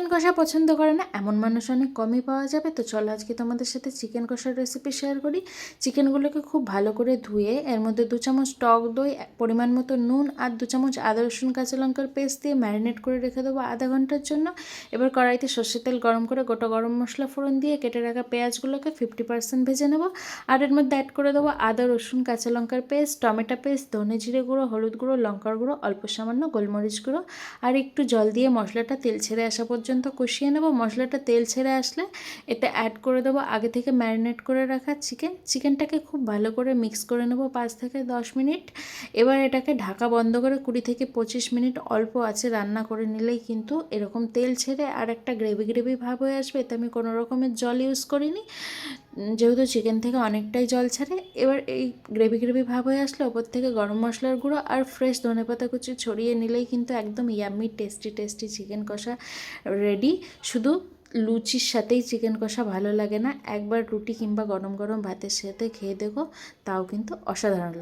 Chicken কষা পছন্দ করে না এমন মানুষ অনেক কমই পাওয়া যাবে। তো চলো আজকে তোমাদের সাথে চিকেন কষার রেসিপি শেয়ার করি। চিকেনগুলোকে খুব ভালো করে ধুয়ে এর মধ্যে 2 চামচ টক দই, পরিমাণ মতো নুন আর 2 চামচ আদা রসুন কাঁচা লঙ্কার পেস্ট দিয়ে ম্যারিনেট করে রেখে দেবো আধা ঘন্টার জন্য। এবার কড়াইতে সর্ষের তেল গরম করে গোটা গরম মশলা ফোড়ন দিয়ে কেটে রাখা পেঁয়াজগুলোকে 50% ভেজে নেবো। আর এর মধ্যে অ্যাড করে দেবো আদা রসুন কাঁচা লঙ্কার পেস্ট, টমেটো পেস্ট, ধনে জিরে গুঁড়ো, হলুদ গুঁড়ো, লঙ্কার গুঁড়ো, অল্প সামান্য গোলমরিচ গুঁড়ো আর একটু জল দিয়ে মশলাটা তেল ছেড়ে আসা পর্যন্ত কষিয়ে নেব। মশলাটা তেল ছেড়ে আসলে এতে অ্যাড করে দেবো আগে থেকে ম্যারিনেট করে রাখা চিকেনটাকে খুব ভালো করে মিক্স করে নেব 5 থেকে 10 মিনিট। এবার এটাকে ঢাকা বন্ধ করে 20 থেকে 25 মিনিট অল্প আঁচে রান্না করে নিলেই কিন্তু এরকম তেল ছেড়ে আর একটা গ্রেভি গ্রেভি ভাব হয়ে আসবে। এতে আমি কোনো রকমের জল ইউজ করিনি, যেহেতু চিকেন থেকে অনেকটাই জল ছাড়ে। এবার এই গ্রেভি গ্রেভি ভাব হয়ে আসলে ওপর থেকে গরম মশলার গুঁড়ো আর ফ্রেশ ধনেপাতা কুচি ছড়িয়ে নিলেই কিন্তু একদম ইয়াম্মি টেস্টি চিকেন কষা রেডি। শুধু লুচির সাথেই চিকেন কষা ভালো লাগে না, একবার রুটি কিংবা গরম গরম ভাতের সাথে খেয়ে দেখো, তাও কিন্তু অসাধারণ লাগে।